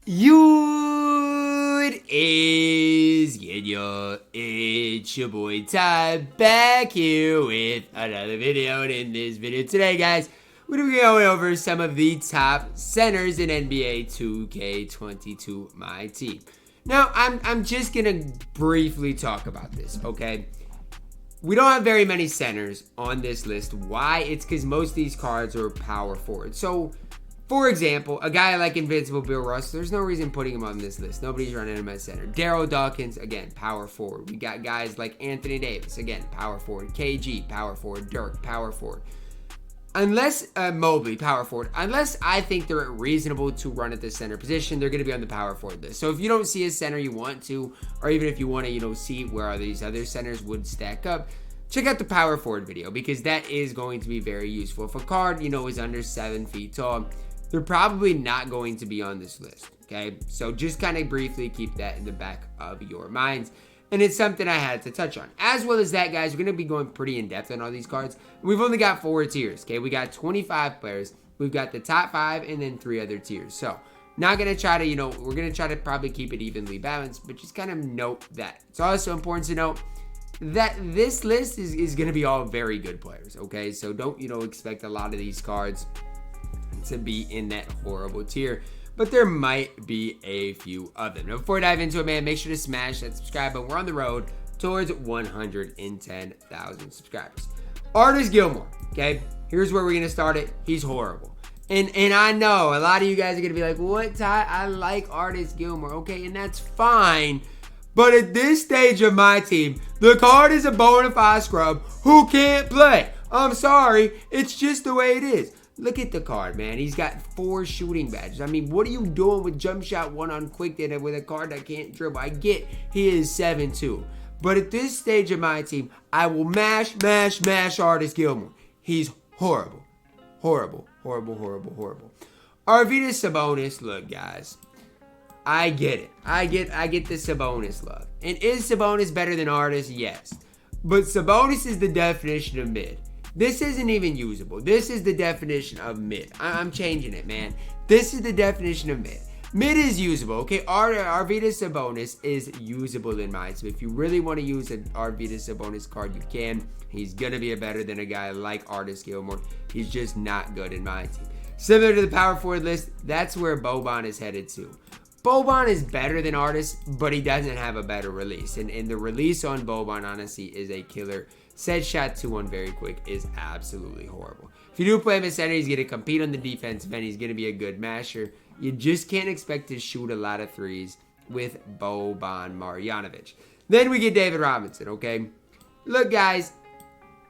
It is it's your boy Ty back here with another video. And in this video today, guys, we're gonna be going over some of the top centers in NBA 2K22 MyTEAM. Now, I'm just gonna briefly talk about this, okay? We don't have very many centers on this list. Why? It's because most of these cards are power forward. So, for example, a guy like Invincible Bill Russell, there's no reason putting him on this list. Nobody's running him at center. Daryl Dawkins, again, power forward. We got guys like Anthony Davis, again, power forward. KG, power forward. Dirk, power forward. Unless Mobley, power forward. Unless I think they're reasonable to run at the center position, they're going to be on the power forward list. So if you don't see a center you want to, or even if you want to, see where these other centers would stack up, check out the power forward video because that is going to be very useful. If a card, is under 7 feet tall, they're probably not going to be on this list, okay? So just kind of briefly keep that in the back of your minds. And it's something I had to touch on. As well as that, guys, we're going to be going pretty in-depth on all these cards. We've only got 4 tiers, okay? We got 25 players. We've got the top 5 and then 3 other tiers. So not going to try to, we're going to try to probably keep it evenly balanced, but just kind of note that. It's also important to note that this list is going to be all very good players, okay? So don't, expect a lot of these cards to be in that horrible tier, but there might be a few of them. Now, before I dive into it, man, make sure to smash that subscribe button. We're on the road towards 110,000 subscribers. Artis Gilmore, okay? Here's where we're going to start it. He's horrible. And I know a lot of you guys are going to be like, what, Ty? I like Artis Gilmore, okay? And that's fine. But at this stage of my team, the card is a bona fide scrub who can't play. I'm sorry. It's just the way it is. Look at the card, man. He's got 4 shooting badges. I mean, what are you doing with jump shot 1 on quick data with a card that can't dribble? I get he is 7'2". But at this stage of my team, I will mash Artis Gilmore. He's horrible. Horrible. Arvydas Sabonis, look, guys. I get it. I get the Sabonis love. And is Sabonis better than Artis? Yes. But Sabonis is the definition of mid. This isn't even usable. This is the definition of mid. I'm changing it, man. This is the definition of mid. Mid is usable, okay? Arvydas Sabonis is usable in mine. So if you really want to use an Arvydas Sabonis card, you can. He's going to be better than a guy like Artis Gilmore. He's just not good in my team. Similar to the power forward list, that's where Boban is headed to. Boban is better than Artis, but he doesn't have a better release. And the release on Boban, honestly, is a killer. Set shot 2-1 very quick is absolutely horrible. If you do play him at center, he's going to compete on the defensive end. He's going to be a good masher. You just can't expect to shoot a lot of threes with Boban Marjanovic. Then we get David Robinson, okay? Look, guys,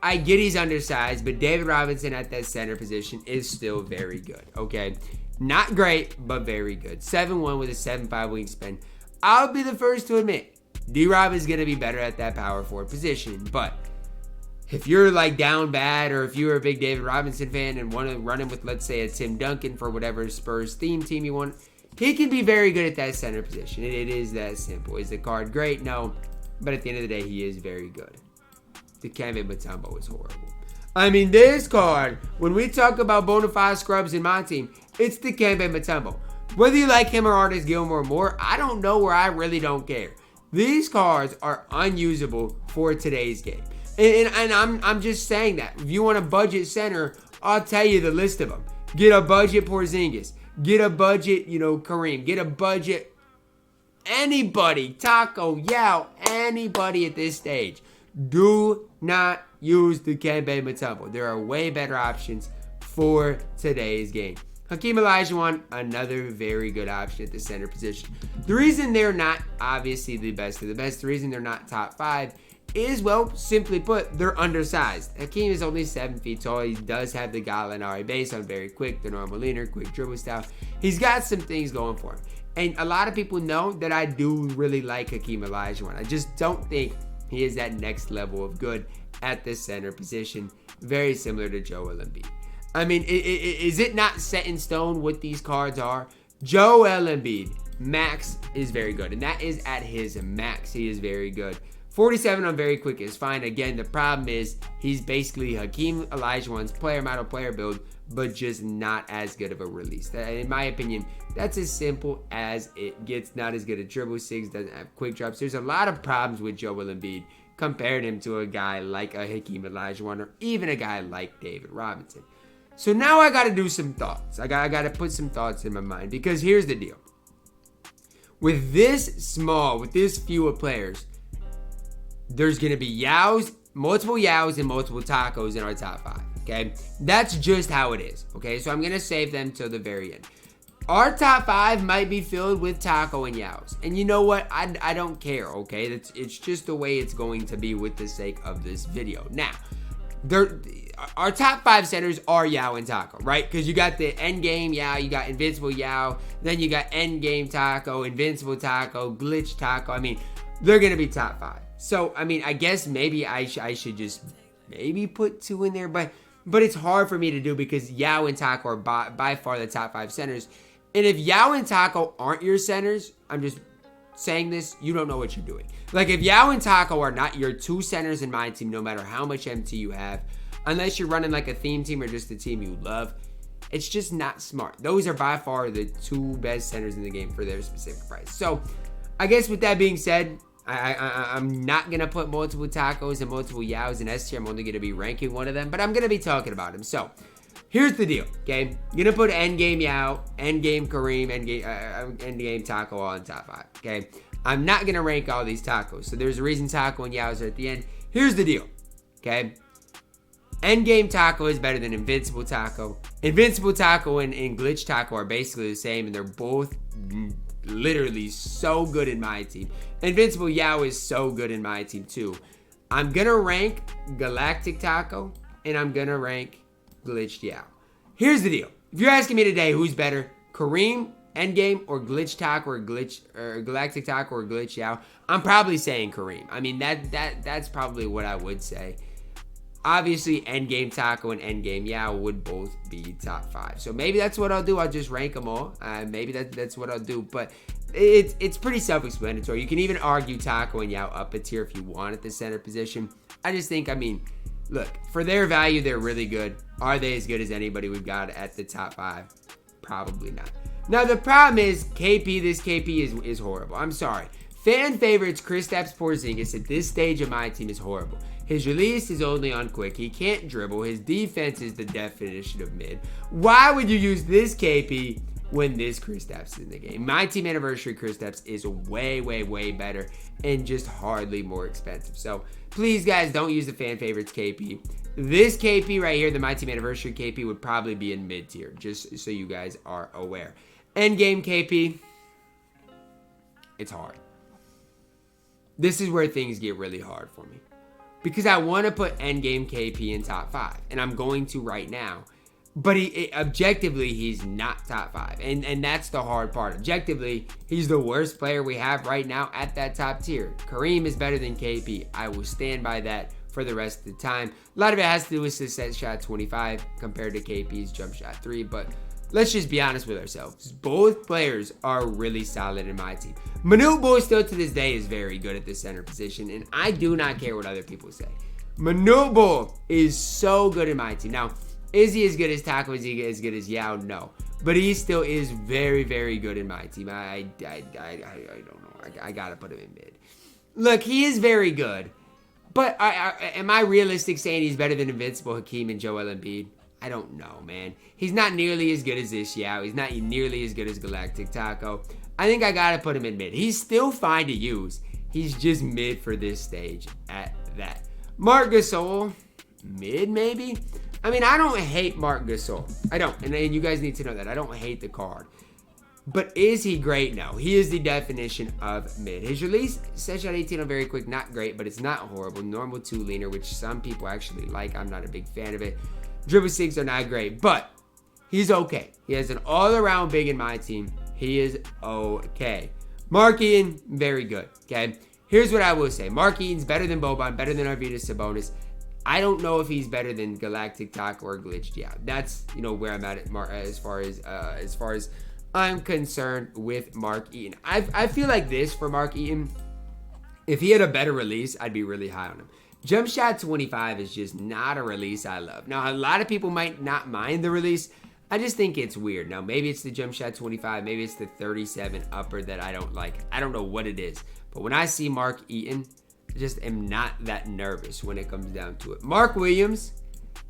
I get he's undersized, but David Robinson at that center position is still very good, okay? Not great, but very good. 7'1" with a 7'5" wingspan. I'll be the first to admit, D-Rob is going to be better at that power forward position, but if you're like down bad, or if you're a big David Robinson fan and want to run him with, let's say, a Tim Duncan for whatever Spurs theme team you want, he can be very good at that center position. It is that simple. Is the card great? No. But at the end of the day, he is very good. Dikembe Mutombo is horrible. I mean, this card, when we talk about bona fide scrubs in my team, it's Dikembe Mutombo. Whether you like him or Artis Gilmore more, I don't know, or I really don't care. These cards are unusable for today's game. And I'm just saying that. If you want a budget center, I'll tell you the list of them. Get a budget Porzingis. Get a budget, Kareem. Get a budget anybody. Taco, Yao, anybody at this stage. Do not use the Dikembe Mutombo. There are way better options for today's game. Hakeem Olajuwon, another very good option at the center position. The reason they're not obviously the best of the best, the reason they're not top 5 is, well, simply put, they're undersized. Hakeem is only 7 feet tall. He does have the Gallinari base on very quick, the normal leaner, quick dribble style. He's got some things going for him. And a lot of people know that I do really like Hakeem Olajuwon. I just don't think he is that next level of good at the center position. Very similar to Joel Embiid. I mean, is it not set in stone what these cards are? Joel Embiid, max is very good. And that is at his max. He is very good. 47 on very quick is fine. Again, the problem is he's basically Hakeem Olajuwon's player model, player build, but just not as good of a release. In my opinion, that's as simple as it gets. Not as good at dribble, 6 doesn't have quick drops. There's a lot of problems with Joel Embiid compared him to a guy like a Hakeem Olajuwon or even a guy like David Robinson. So now I got to do some thoughts. I got to put some thoughts in my mind, because here's the deal. With this few of players, there's going to be multiple Yaos and multiple Tacos in our top 5, okay? That's just how it is, okay? So I'm going to save them till the very end. Our top 5 might be filled with Taco and Yaos. And you know what? I don't care, okay? It's just the way it's going to be with the sake of this video. Now, our top 5 centers are Yao and Taco, right? Because you got the endgame Yao, you got invincible Yao, then you got endgame Taco, invincible Taco, glitch Taco. I mean, they're going to be top 5. So, I mean, I guess maybe I should just maybe put 2 in there, but it's hard for me to do because Yao and Taco are by far the top 5 centers. And if Yao and Taco aren't your centers, I'm just saying this, you don't know what you're doing. Like, if Yao and Taco are not your 2 centers in my team, no matter how much MT you have, unless you're running like a theme team or just a team you love, it's just not smart. Those are by far the 2 best centers in the game for their specific price. So, I guess with that being said, I'm not going to put multiple Tacos and multiple Yaos in S tier. I'm only going to be ranking one of them, but I'm going to be talking about them. So, here's the deal, okay? I'm going to put endgame Yao, endgame Kareem, endgame Taco all in top 5, okay? I'm not going to rank all these Tacos. So, there's a reason Taco and Yaos are at the end. Here's the deal, okay? Endgame Taco is better than Invincible Taco. Invincible Taco and Glitch Taco are basically the same, and they're both literally so good in my team. Invincible Yao is so good in my team too. I'm going to rank Galactic Taco, and I'm going to rank Glitched Yao. Here's the deal. If you're asking me today who's better, Kareem, Endgame, or Glitch Taco, or Galactic Taco, or Glitch Yao, I'm probably saying Kareem. I mean, that's probably what I would say. Obviously, Endgame Taco and Endgame Yao would both be top 5. So maybe that's what I'll do. I'll just rank them all. Maybe that's what I'll do. But it's pretty self-explanatory. You can even argue Taco and Yao up a tier if you want at the center position. I just think, I mean, look, for their value, they're really good. Are they as good as anybody we've got at the top 5? Probably not. Now, the problem is this KP is horrible. I'm sorry. Fan favorites Kristaps Porzingis at this stage of my team is horrible. His release is only on quick. He can't dribble. His defense is the definition of mid. Why would you use this KP when this Kristaps is in the game? My team anniversary Kristaps is way, way, way better and just hardly more expensive. So please, guys, don't use the fan favorites KP. This KP right here, the My Team Anniversary KP, would probably be in mid tier, just so you guys are aware. Endgame KP, it's hard. This is where things get really hard for me, because I want to put Endgame KP in top 5, and I'm going to right now. But objectively, he's not top 5, and that's the hard part. Objectively, he's the worst player we have right now at that top tier. Kareem is better than KP. I will stand by that for the rest of the time. A lot of it has to do with his set shot 25 compared to KP's jump shot 3, but let's just be honest with ourselves. Both players are really solid in my team. Manute Bol still to this day is very good at the center position, and I do not care what other people say. Manute Bol is so good in my team. Now, is he as good as Taco? Is he as good as Yao? No. But he still is very, very good in my team. I don't know. I gotta put him in mid. Look, he is very good. But am I realistic saying he's better than Invincible Hakeem and Joel Embiid? I don't know, man. He's not nearly as good as this Yao. He's not nearly as good as Galactic Taco. I think I gotta put him in mid. He's still fine to use. He's just mid for this stage at that. Marc Gasol, mid maybe? I mean, I don't hate Marc Gasol. I don't. And you guys need to know that. I don't hate the card. But is he great? No. He is the definition of mid. His release, set shot 18 on very quick, not great, but it's not horrible. Normal 2 leaner, which some people actually like. I'm not a big fan of it. Dribble 6 are not great, but he's okay. He has an all-around big in my team. He is okay. Mark Eaton, very good, okay? Here's what I will say. Mark Eaton's better than Boban, better than Arvydas Sabonis. I don't know if he's better than Galactic Taco or Glitched. Yeah, that's, where I'm at as far as I'm concerned with Mark Eaton. I feel like this for Mark Eaton. If he had a better release, I'd be really high on him. Jump shot 25 is just not a release I love. Now, a lot of people might not mind the release. I just think it's weird. Now, maybe it's the jump shot 25. Maybe it's the 37 upper that I don't like. I don't know what it is. But when I see Mark Eaton, I just am not that nervous when it comes down to it. Mark Williams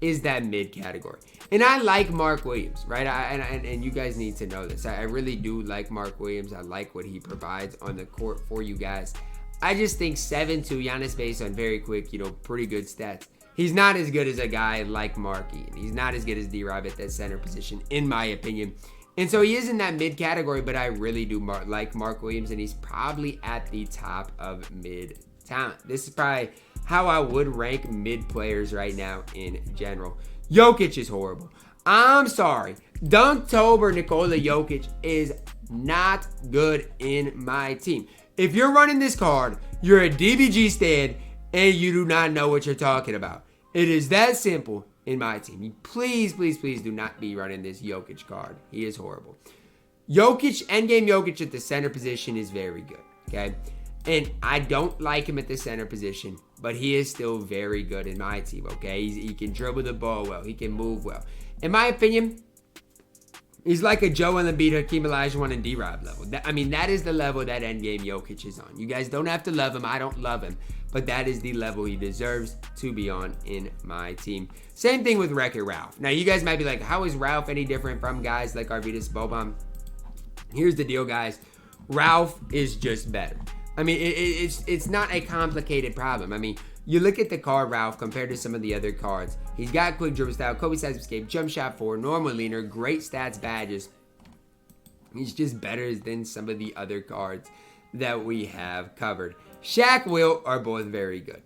is that mid category. And I like Mark Williams, right? And you guys need to know this. I really do like Mark Williams. I like what he provides on the court for you guys. I just think 7'2", Giannis based on very quick, pretty good stats. He's not as good as a guy like Mark Eaton. He's not as good as D-Rob at that center position, in my opinion. And so he is in that mid category, but I really do like Mark Williams, and he's probably at the top of mid talent. This is probably how I would rank mid players right now in general. Jokic is horrible. I'm sorry. Dunktober Nikola Jokic is not good in my team. If you're running this card, you're a DBG stan and you do not know what you're talking about. It is that simple in my team. Please, please, please do not be running this Jokic card. He is horrible. Jokic, endgame Jokic at the center position is very good, okay? And I don't like him at the center position, but he is still very good in my team, okay? He can dribble the ball well. He can move well. In my opinion, he's like a Joe Embiid, Hakeem Olajuwon, and D-Rob level. That is the level that endgame Jokic is on. You guys don't have to love him. I don't love him. But that is the level he deserves to be on in my team. Same thing with Wreck-It Ralph. Now, you guys might be like, how is Ralph any different from guys like Arvydas Boban? Here's the deal, guys. Ralph is just better. It's not a complicated problem. You look at the card Ralph compared to some of the other cards. He's got quick dribble style, Kobe size escape, jump shot 4, normal leaner, great stats badges. He's just better than some of the other cards that we have covered. Shaq, Will are both very good.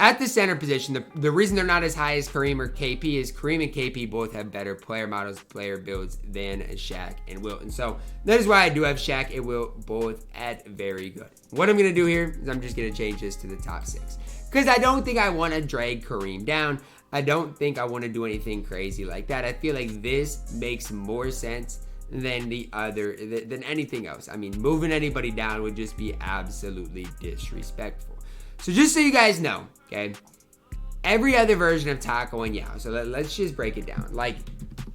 At the center position, the reason they're not as high as Kareem or KP is Kareem and KP both have better player models, player builds than Shaq and Will. And so that is why I do have Shaq and Will both at very good. What I'm going to do here is I'm just going to change this to the top 6. Because I don't think I want to drag Kareem down. I don't think I want to do anything crazy like that. I feel like this makes more sense than than anything else. Moving anybody down would just be absolutely disrespectful. So just so you guys know, okay, every other version of Taco and Yao, so let's just break it down. Like,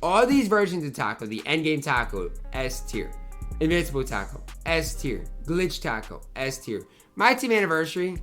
all these versions of Taco, the endgame Taco, S tier. Invincible Taco, S tier. Glitch Taco, S tier. My Team Anniversary,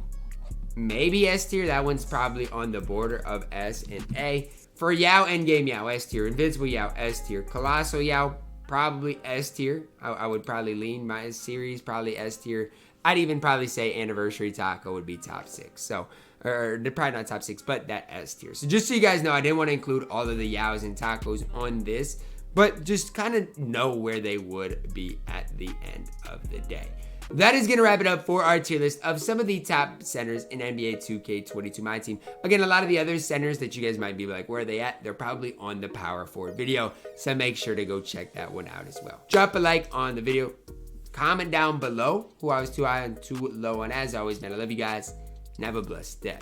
maybe S tier. That one's probably on the border of S and A. For Yao, endgame Yao, S tier. Invincible Yao, S tier. Colossal Yao, probably S tier. I would probably lean my series, probably S tier. I'd even probably say Anniversary Taco would be top 6. So, or probably not top 6, but that S tier. So just so you guys know, I didn't want to include all of the Yaos and Tacos on this, but just kind of know where they would be at the end of the day. That is going to wrap it up for our tier list of some of the top centers in NBA 2K22 MyTEAM. Again, a lot of the other centers that you guys might be like, where are they at? They're probably on the Power Forward video, so make sure to go check that one out as well. Drop a like on the video. Comment down below who I was too high and too low on. As always, man, I love you guys and have a blessed day.